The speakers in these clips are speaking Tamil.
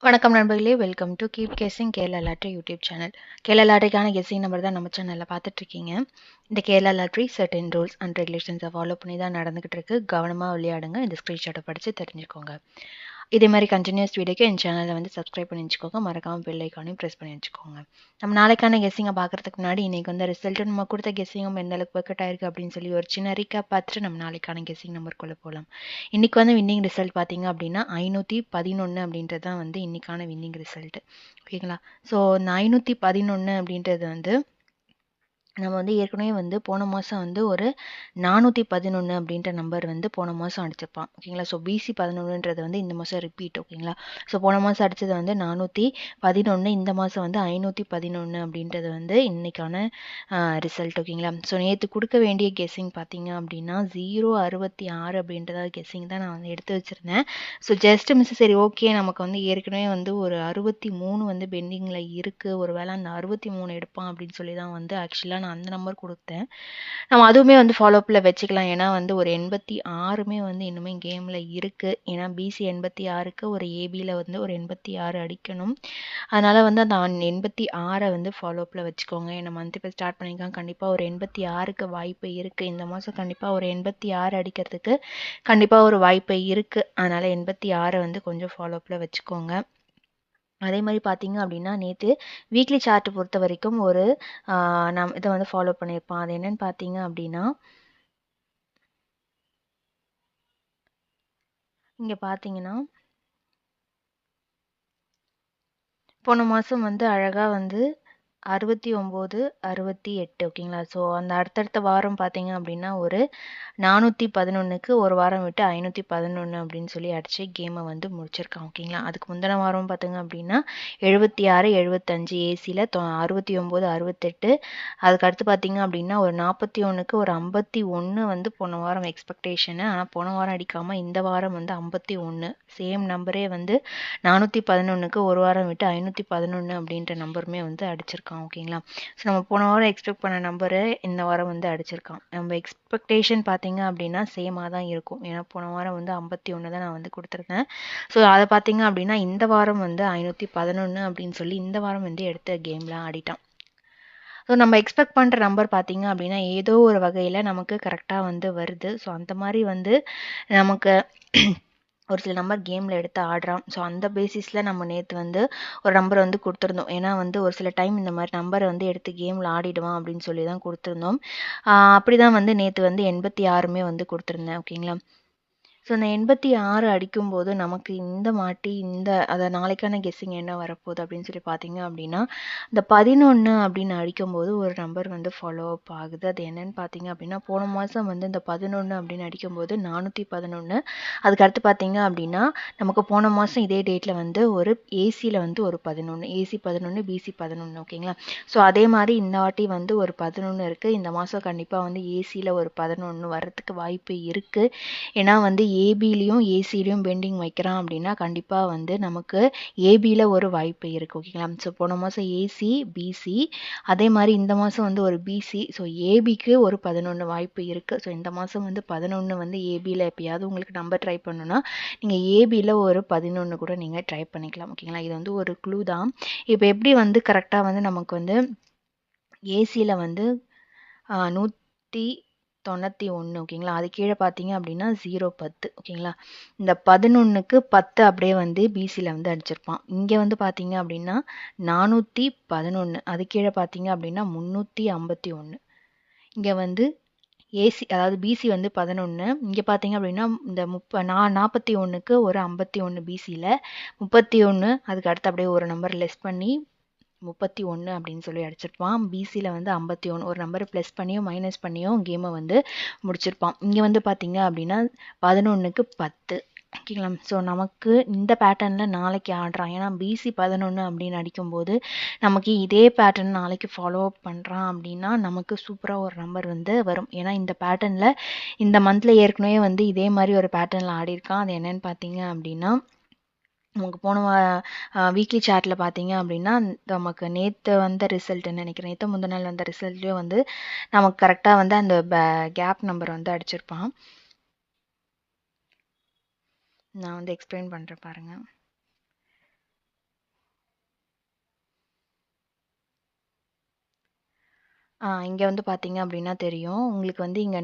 வணக்கம் நண்பர்களே, welcome to keep guessing Kerala lottery YouTube channel. Kerala லாட்ரிக்கான கெஸ்ஸிங் நம்பர் தான் நம்ம சேனலில் பார்த்துட்டு இருக்கீங்க. இந்த Kerala lottery certain rules and ரெகுலேஷன்ஸை ஃபாலோ பண்ணி தான் நடந்துகிட்டு இருக்கு. கவனமாக விளையாடுங்க. இந்த ஸ்க்ரீன்ஷாட்டை படித்து தெரிஞ்சுக்கோங்க. இதே மாதிரி கண்டினியூஸ் வீடியோக்கு என் சேனலை வந்து சப்ஸ்கிரைப் பண்ணி வச்சுக்கோங்க. மறக்காமல் பெல் ஐக்கானையும் ப்ரெஸ் பண்ணி வச்சுக்கோங்க. நம்ம நாளைக்கான கெஸ்ஸிங்கை பார்க்கறதுக்கு முன்னாடி இன்னைக்கு வந்து ரிசல்ட்டு நம்ம கொடுத்த கெஸ்ஸிங்கும் எந்த அளவுக்கு ஒர்க் அவுட் ஆயிருக்கு அப்படின்னு சொல்லி ஒரு சின்ன ரீகேப் பார்த்துட்டு நம்ம நாளைக்கான கெஸ்ஸிங் நம்பருக்குள்ளே போகலாம். இன்னைக்கு வந்து வின்னிங் ரிசல்ட் பார்த்தீங்க அப்படின்னா 511 அப்படின்றது தான் வந்து இன்னைக்கான வின்னிங் ரிசல்ட். ஓகேங்களா? ஸோ இந்த 511 அப்படின்றது வந்து நம்ம வந்து ஏற்கனவே வந்து போன மாதம் வந்து ஒரு 411 அப்படின்ற நம்பர் வந்து போன மாதம் அடிச்சிருப்பான். ஓகேங்களா? ஸோ பிசி 11ன்றது வந்து இந்த மாதம் ரிப்பீட். ஓகேங்களா? ஸோ போன மாதம் அடித்தது வந்து 411, இந்த மாதம் வந்து 511 அப்படின்றது வந்து இன்னைக்கான ரிசல்ட். ஓகேங்களா? ஸோ நேற்று கொடுக்க வேண்டிய கெஸ்ஸிங் பார்த்தீங்க அப்படின்னா 066 அப்படின்றத கெஸ்ஸிங் தான் நான் வந்து எடுத்து வச்சுருந்தேன். ஸோ ஜஸ்ட் மிஸ் சரி ஓகே, நமக்கு வந்து ஏற்கனவே வந்து ஒரு 63 வந்து பெண்டிங்கில் இருக்குது, ஒரு வேளை அந்த 63 எடுப்பான் அப்படின்னு சொல்லி தான் வந்து ஆக்சுவலாக நான் அந்த நம்பர் கொடுத்தேன். நம்ம அதுவுமே வந்து ஃபாலோஅப்பில் வச்சுக்கலாம். ஏன்னா வந்து ஒரு 86மே வந்து இன்னுமே கேமில் இருக்குது. ஏன்னா பிசி 86க்கு ஒரு ஏபியில் வந்து ஒரு 86 அடிக்கணும். அதனால் வந்து அந்த 86 வந்து ஃபாலோஅப்பில் வச்சுக்கோங்க. ஏன்னா மந்த் இப்போ ஸ்டார்ட் பண்ணியிருக்காங்க, கண்டிப்பாக ஒரு 86க்கு வாய்ப்பு இருக்குது. இந்த மாதம் கண்டிப்பாக ஒரு 86 அடிக்கிறதுக்கு கண்டிப்பாக ஒரு வாய்ப்பு இருக்குது. அதனால் 86 வந்து கொஞ்சம் ஃபாலோஅப்பில் வச்சுக்கோங்க. அதே மாதிரி பார்த்தீங்க அப்படின்னா நேற்று வீக்லி சார்ட் பொறுத்த வரைக்கும் ஒரு நான் இதை வந்து ஃபாலோ பண்ணியிருப்பான். அது என்னன்னு பார்த்தீங்க அப்படின்னா இங்கே பார்த்தீங்கன்னா போன மாதம் வந்து அழகாக வந்து 69, 68. ஓகேங்களா? ஸோ அந்த அடுத்தடுத்த வாரம் பார்த்தீங்க அப்படின்னா ஒரு 411க்கு ஒரு வாரம் விட்டு 511 அப்படின்னு சொல்லி அடிச்சு கேமை வந்து முடிச்சிருக்கான். ஓகேங்களா? அதுக்கு முந்தின வாரம் பார்த்தீங்க அப்படின்னா 76, 75 ஏசியில் 69, 68. அதுக்கு அடுத்து பார்த்தீங்க அப்படின்னா ஒரு 41க்கு ஒரு 51 வந்து போன வாரம் எக்ஸ்பெக்டேஷனு. ஆனால் போன வாரம் அடிக்காமல் இந்த வாரம் வந்து 51 சேம் நம்பரே வந்து 411க்கு ஒரு வாரம் விட்டு 511 அப்படின்ற நம்பருமே வந்து அடிச்சிருக்கான். ஓகேங்களா? ஸோ நம்ம போன வாரம் எக்ஸ்பெக்ட் பண்ண நம்பரு இந்த வாரம் வந்து அடிச்சிருக்கான். நம்ம எக்ஸ்பெக்டேஷன் பார்த்தீங்க அப்படின்னா சேமாக தான் இருக்கும். ஏன்னா போன வாரம் வந்து 51 தான் நான் வந்து கொடுத்துருந்தேன். ஸோ அதை பார்த்தீங்க அப்படின்னா இந்த வாரம் வந்து 511 அப்படின்னு சொல்லி இந்த வாரம் வந்து எடுத்த கேம்லாம் ஆடிட்டான். ஸோ நம்ம எக்ஸ்பெக்ட் பண்ணுற நம்பர் பார்த்தீங்க அப்படின்னா ஏதோ ஒரு வகையில் நமக்கு கரெக்டாக வந்து வருது. ஸோ அந்த மாதிரி வந்து நமக்கு ஒரு சில நம்பர் கேமில் எடுத்து ஆடுறான். ஸோ அந்த பேசிஸில் நம்ம நேற்று வந்து ஒரு நம்பர் வந்து கொடுத்துருந்தோம். ஏன்னா வந்து ஒரு சில டைம் இந்த மாதிரி நம்பரை வந்து எடுத்து கேமில் ஆடிடுவான் அப்படின்னு சொல்லி தான் கொடுத்துருந்தோம். அப்படி தான் வந்து நேற்று வந்து 86மே வந்து கொடுத்துருந்தேன். ஓகேங்களா? ஸோ அந்த 86 அடிக்கும்போது நமக்கு இந்த மாட்டி அதை நாளைக்கான கெஸ்ஸிங் என்ன வரப்போகுது அப்படின்னு சொல்லி பார்த்தீங்க அப்படின்னா இந்த 11 அப்படின்னு அடிக்கும்போது ஒரு நம்பர் வந்து ஃபாலோ அப் ஆகுது. அது என்னன்னு பார்த்தீங்க அப்படின்னா போன மாதம் வந்து இந்த 11 அப்படின்னு அடிக்கும்போது 411. அதுக்கடுத்து பார்த்தீங்க அப்படின்னா நமக்கு போன மாதம் இதே டேட்டில் வந்து ஒரு ஏசியில் வந்து ஒரு 11, ஏசி 11, பிசி 11. ஓகேங்களா? ஸோ அதே மாதிரி இந்த வாட்டி வந்து ஒரு 11 இருக்குது. இந்த மாதம் கண்டிப்பாக வந்து ஏசியில் ஒரு 11 வர்றதுக்கு வாய்ப்பு இருக்குது. ஏன்னா வந்து ஏபிலையும் ஏசிலையும் பெண்டிங் வைக்கிறான் அப்படின்னா கண்டிப்பாக வந்து நமக்கு ஏபியில் ஒரு வாய்ப்பு இருக்குது. ஓகேங்களா? ஸோ போன மாதம் ஏசி, பிசி, அதே மாதிரி இந்த மாதம் வந்து ஒரு பிசி. ஸோ ஏபிக்கு ஒரு 11 வாய்ப்பு இருக்குது. ஸோ இந்த மாதம் வந்து 11 வந்து ஏபியில் எப்பயாவது உங்களுக்கு நம்பர் ட்ரை பண்ணணும்னா நீங்கள் ஏபியில் ஒரு 11 கூட நீங்கள் ட்ரை பண்ணிக்கலாம். ஓகேங்களா? இது வந்து ஒரு க்ளூ தான். இப்போ எப்படி வந்து கரெக்டாக வந்து நமக்கு வந்து ஏசியில் வந்து 191. ஓகேங்களா? அது கீழே பார்த்தீங்க அப்படின்னா 010. ஓகேங்களா? இந்த 11க்கு 10 அப்படியே வந்து பிசியில் வந்து அடிச்சிருப்பான். இங்கே வந்து பார்த்தீங்க அப்படின்னா 411. அது கீழே பார்த்தீங்க அப்படின்னா 351. இங்கே வந்து ஏசி அதாவது பிசி வந்து 11. இங்கே பார்த்தீங்க அப்படின்னா இந்த 41க்கு ஒரு 51 பிசியில் 31. அதுக்கு அடுத்து அப்படியே ஒரு நம்பர் லெஸ் பண்ணி 31 அப்படின்னு சொல்லி அடிச்சிருப்பான். பிசியில் வந்து 51 ஒரு நம்பர் ப்ளஸ் பண்ணியோ மைனஸ் பண்ணியோ கேமை வந்து முடிச்சிருப்பான். இங்கே வந்து பார்த்தீங்க அப்படின்னா 11க்கு 10. ஓகேங்களா? ஸோ நமக்கு இந்த பேட்டர்னில் நாளைக்கு ஆடுறான். ஏன்னா பிசி 11 அப்படின்னு அடிக்கும்போது நமக்கு இதே பேட்டர்ன் நாளைக்கு ஃபாலோ அப் பண்ணுறான் அப்படின்னா நமக்கு சூப்பராக ஒரு நம்பர் வந்து வரும். ஏன்னா இந்த பேட்டர்னில் இந்த மந்தில் ஏற்கனவே வந்து இதே மாதிரி ஒரு பேட்டர்னில் ஆடிருக்கான். அது என்னன்னு பார்த்தீங்க அப்படின்னா நமக்கு போன வீக்லி சார்ட்டில் பார்த்தீங்க அப்படின்னா நமக்கு நேற்று வந்த ரிசல்ட்டுன்னு நினைக்கிறேன். நேற்று முந்தின நாள் வந்த ரிசல்ட்லேயும் வந்து நமக்கு கரெக்டாக வந்து அந்த கேப் நம்பர் வந்து அடிச்சிருப்பான். நான் வந்து எக்ஸ்பிளைன் பண்ணுறேன் பாருங்கள். இங்க வந்து பார்த்தீங்க அப்படின்னா தெரியும். உங்களுக்கு வந்து இங்க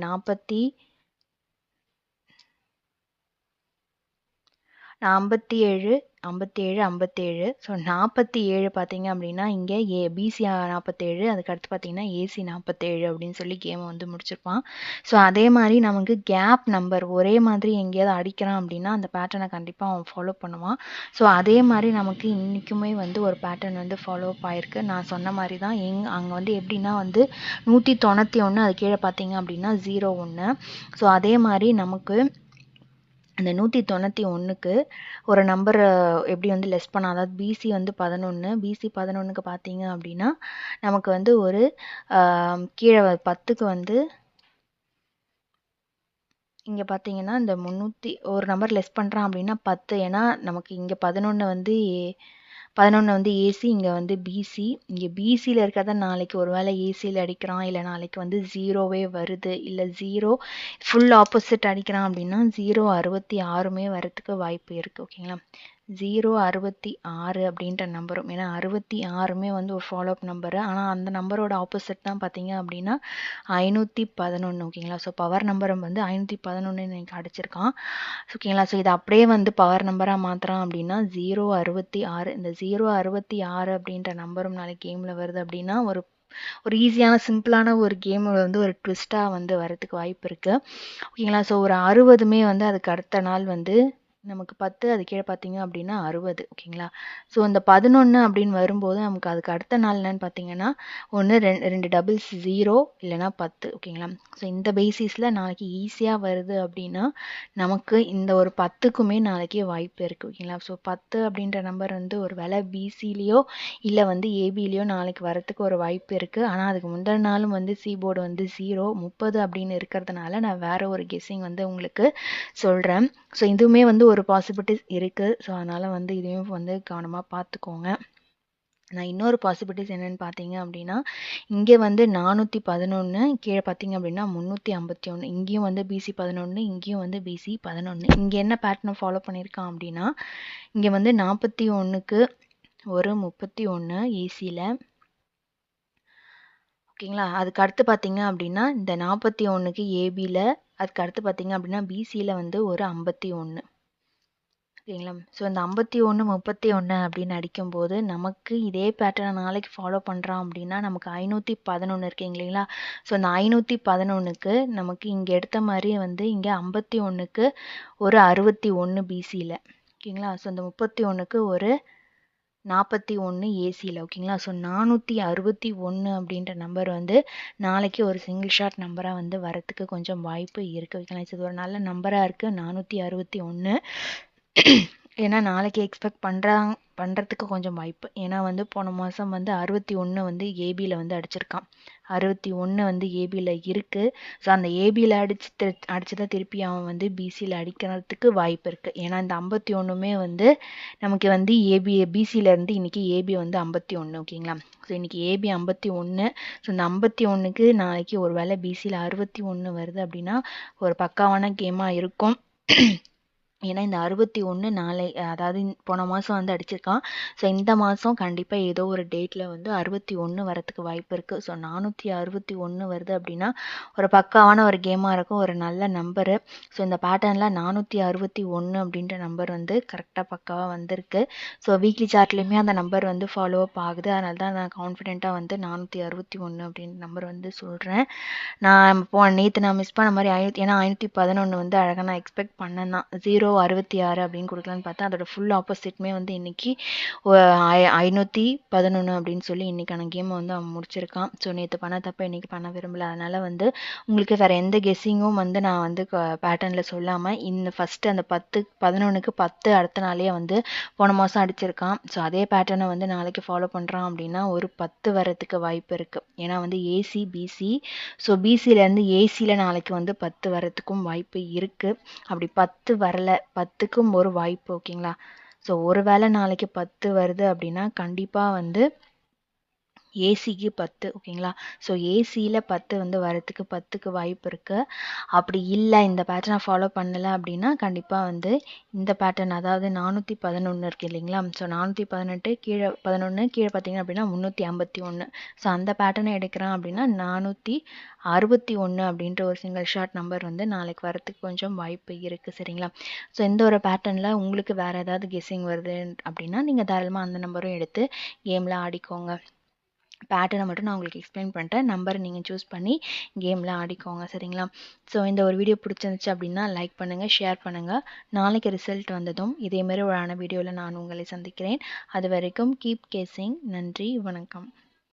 57 57 ஸோ 47 பார்த்தீங்க அப்படின்னா இங்கே பிசி 47 அதுக்கடுத்து பார்த்தீங்கன்னா ஏசி 47 அப்படின்னு சொல்லி கேமை வந்து முடிச்சிருப்பான். ஸோ அதே மாதிரி நமக்கு கேப் நம்பர் ஒரே மாதிரி எங்கேயாவது அடிக்கிறான் அப்படின்னா அந்த பேட்டர்னை கண்டிப்பாக அவன் ஃபாலோ பண்ணுவான். ஸோ அதே மாதிரி நமக்கு இன்றைக்குமே வந்து ஒரு பேட்டர்ன் வந்து ஃபாலோ அப் ஆயிருக்கு. நான் சொன்ன மாதிரி தான் அங்கே வந்து எப்படின்னா வந்து 191 அது கீழே பார்த்தீங்க அப்படின்னா 01. ஸோ அதே மாதிரி நமக்கு அந்த 191க்கு ஒரு நம்பர் எப்படி வந்து லெஸ் பண்ண, அதாவது பிசி வந்து 11 பிசி 11க்கு பார்த்தீங்க அப்படின்னா நமக்கு வந்து ஒரு கீழே 10க்கு வந்து இங்கே பார்த்தீங்கன்னா இந்த 300 ஒரு நம்பர் லெஸ் பண்ணுறான் அப்படின்னா 10. ஏன்னா நமக்கு இங்கே 11 வந்து ஏசி, இங்கே வந்து பிசி. இங்கே பிசியில் இருக்கிறத நாளைக்கு ஒரு வேளை ஏசியில் அடிக்கிறான், இல்லை நாளைக்கு வந்து 0வே வருது, இல்லை 0 ஃபுல் ஆப்போசிட் அடிக்கிறான் அப்படின்னா 066மே வரத்துக்கு வாய்ப்பு இருக்குது. ஓகேங்களா, 066 அப்படின்ற நம்பரும், ஏன்னா 66மே வந்து ஒரு ஃபாலோ அப் நம்பரு. ஆனால் அந்த நம்பரோட ஆப்போசிட் தான் பார்த்தீங்க அப்படின்னா 511. ஓகேங்களா, ஸோ பவர் நம்பர் வந்து 511 எனக்கு அடிச்சிருக்கான். ஓகேங்களா, ஸோ இதை அப்படியே வந்து பவர் நம்பராக மாற்றுறான் அப்படின்னா 066. இந்த 066 அப்படின்ற நம்பரும் நாளைக்கு கேமில் வருது அப்படின்னா ஒரு ஈஸியான சிம்பிளான ஒரு கேம் வந்து ஒரு ட்விஸ்ட்டாக வந்து வரதுக்கு வாய்ப்பு இருக்குது. ஓகேங்களா, ஸோ ஒரு 60மே வந்து அதுக்கு அடுத்த நாள் வந்து நமக்கு 10 அது கீழே பார்த்தீங்க அப்படின்னா 60. ஓகேங்களா, ஸோ இந்த 11 அப்படின்னு வரும்போது நமக்கு அதுக்கு அடுத்த நாள் என்னன்னு பார்த்தீங்கன்னா ஒன்று ரெண்டு டபுள்ஸ் 0 இல்லைனா 10. ஓகேங்களா, ஸோ இந்த பேசிஸில் நாளைக்கு ஈஸியாக வருது அப்படின்னா நமக்கு இந்த ஒரு 10க்குமே நாளைக்கு வாய்ப்பு இருக்குது. ஓகேங்களா, ஸோ 10 அப்படின்ற நம்பர் வந்து ஒரு வேளை பிசிலேயோ இல்லை வந்து ஏபிலேயோ நாளைக்கு வரத்துக்கு ஒரு வாய்ப்பு இருக்குது. ஆனால் அதுக்கு முந்தின நாளும் வந்து சி போர்டு வந்து 0 30 அப்படின்னு இருக்கிறதுனால நான் வேற ஒரு கெஸ்ஸிங் வந்து உங்களுக்கு சொல்கிறேன். ஸோ இதுவுமே வந்து ஒரு பாசிபிலிட்டிஸ் இருக்குது. ஸோ அதனால் வந்து இதையும் வந்து கவனமாக பார்த்துக்கோங்க. நான் இன்னொரு பாசிபிலிட்டிஸ் என்னென்னு பார்த்தீங்க அப்படின்னா இங்கே வந்து 411 கீழே பார்த்தீங்க அப்படின்னா 351. இங்கேயும் வந்து பிசி 11, இங்கேயும் வந்து பிசி 11. இங்கே என்ன பேட்டர்னை ஃபாலோ பண்ணியிருக்கான் அப்படின்னா இங்கே வந்து 41க்கு ஒரு 31 ஏசியில். ஓகேங்களா, அதுக்கு அடுத்து பார்த்தீங்க அப்படின்னா இந்த 41க்கு ஏபியில், அதுக்கு அடுத்து பார்த்தீங்க அப்படின்னா பிசியில் வந்து ஒரு 51. ஓகேங்களா, ஸோ இந்த 51 31 அப்படின்னு அடிக்கும்போது நமக்கு இதே பேட்டர்னை நாளைக்கு ஃபாலோ பண்ணுறான் அப்படின்னா நமக்கு 511 இருக்குங்க இல்லைங்களா. ஸோ அந்த 511க்கு நமக்கு இங்கே எடுத்த மாதிரி வந்து இங்கே 51க்கு ஒரு 61 பிசியில். ஓகேங்களா, ஸோ இந்த 31க்கு ஒரு 41 ஏசியில். ஓகேங்களா, ஸோ 461 அப்படின்ற நம்பர் வந்து நாளைக்கு ஒரு சிங்கிள் ஷாட் நம்பராக வந்து வரத்துக்கு கொஞ்சம் வாய்ப்பு இருக்குது. ஓகேங்களா, இது ஒரு நல்ல நம்பராக இருக்குது 461. ஏன்னா நாளைக்கு எக்ஸ்பெக்ட் பண்ணுறதுக்கு கொஞ்சம் வாய்ப்பு. ஏன்னா வந்து போன மாதம் வந்து 61 வந்து ஏபியில் வந்து அடிச்சிருக்கான், 61 வந்து ஏபியில் இருக்குது. ஸோ அந்த ஏபியில் அடிச்சு தான் திருப்பி அவன் வந்து பிசியில் அடிக்கிறதுக்கு வாய்ப்பு இருக்குது. ஏன்னா இந்த 51மே வந்து நமக்கு வந்து பிசியிலேருந்து இன்றைக்கி ஏபி வந்து 51. ஓகேங்களா, ஸோ இன்றைக்கி ஏபி 51. ஸோ இந்த 51க்கு நாளைக்கு ஒரு வேளை பிசியில் 61 வருது அப்படின்னா ஒரு பக்காவான கேமாக இருக்கும். ஏன்னா இந்த 61 நாளை, அதாவது போன மாதம் வந்து அடிச்சிருக்கான். ஸோ இந்த மாதம் கண்டிப்பாக ஏதோ ஒரு டேட்டில் வந்து 61 வரத்துக்கு வாய்ப்பு இருக்குது. ஸோ 461 வருது அப்படின்னா ஒரு பக்காவான ஒரு கேமாக இருக்கும், ஒரு நல்ல நம்பரு. ஸோ இந்த பேட்டர்னில் 461 அப்படின்ற நம்பர் வந்து கரெக்டாக பக்காவாக வந்திருக்கு. ஸோ வீக்லி சார்ட்லேயுமே அந்த நம்பர் வந்து ஃபாலோ அப் ஆகுது. அதனால தான் நான் கான்ஃபிடென்ட்டாக வந்து 461 அப்படின்ற நம்பர் வந்து சொல்கிறேன். நான் நேற்று நான் மிஸ் பண்ண மாதிரி ஏன்னா 511 வந்து அழகாக நான் எக்ஸ்பெக்ட் பண்ணேன்னா 066 அப்படின்னு கொடுக்கலான்னு பார்த்தா அதோட ஃபுல் ஆப்போசிட்மே வந்து இன்னைக்கு 511 அப்படின்னு சொல்லி இன்னைக்கான கேமை வந்து அவன் முடிச்சிருக்கான். ஸோ நேற்று பண்ண தப்ப இன்னைக்கு பண்ண விரும்பல. அதனால வந்து உங்களுக்கு வேற எந்த கெஸ்ஸிங்கும் வந்து நான் வந்து பேட்டர்னில் சொல்லாமல் இந்த ஃபர்ஸ்ட் அந்த 11க்கு 10 அடுத்த நாளே வந்து போன மாதம் அடிச்சிருக்கான். ஸோ அதே பேட்டர்னை வந்து நாளைக்கு ஃபாலோ பண்ணுறான் அப்படின்னா ஒரு 10 வரத்துக்கு வாய்ப்பு இருக்குது. ஏன்னா வந்து ஏசி பிசி, ஸோ பிசியிலேருந்து ஏசியில் நாளைக்கு வந்து 10 வரத்துக்கும் வாய்ப்பு இருக்குது. அப்படி 10 வரல, 10க்கும் ஒரு வாய்ப்பு. ஓகேங்களா, ஸோ ஒரு வேளை நாளைக்கு 10 வருது அப்படின்னா கண்டிப்பாக வந்து ஏசிக்கு 10 ஓகேங்களா. ஸோ ஏசியில் 10 வந்து வரத்துக்கு 10க்கு வாய்ப்பு இருக்குது. அப்படி இல்லை இந்த பேட்டர்னை ஃபாலோ பண்ணலை அப்படின்னா கண்டிப்பாக வந்து இந்த பேட்டர்ன், அதாவது 411 இருக்குது இல்லைங்களா. ஸோ 418 கீழே 11 கீழே பார்த்தீங்க அப்படின்னா 351. ஸோ அந்த பேட்டர்னை எடுக்கிறேன் அப்படின்னா 461 அப்படின்ற ஒரு சிங்கிள் ஷார்ட் நம்பர் வந்து நாளைக்கு வரத்துக்கு கொஞ்சம் வாய்ப்பு இருக்குது. சரிங்களா. ஸோ இந்த ஒரு பேட்டர்னில் உங்களுக்கு வேறு ஏதாவது கெஸ்ஸிங் வருது அப்படின்னா நீங்கள் தாராளமாக அந்த நம்பரும் எடுத்து கேமில் ஆடிக்கோங்க. பேட்டர்னை மட்டும் நான் உங்களுக்கு எக்ஸ்பிளைன் பண்ணிட்டேன். நம்பரை நீங்கள் சூஸ் பண்ணி கேமில் ஆடிக்கோங்க. சரிங்களா. ஸோ இந்த ஒரு வீடியோ பிடிச்சிருந்துச்சு அப்படின்னா லைக் பண்ணுங்கள், ஷேர் பண்ணுங்கள். நாளைக்கு ரிசல்ட் வந்ததும் இதேமாரி ஒரு வீடியோவில் நான் உங்களை சந்திக்கிறேன். அது வரைக்கும் கீப் கேசிங். நன்றி, வணக்கம்.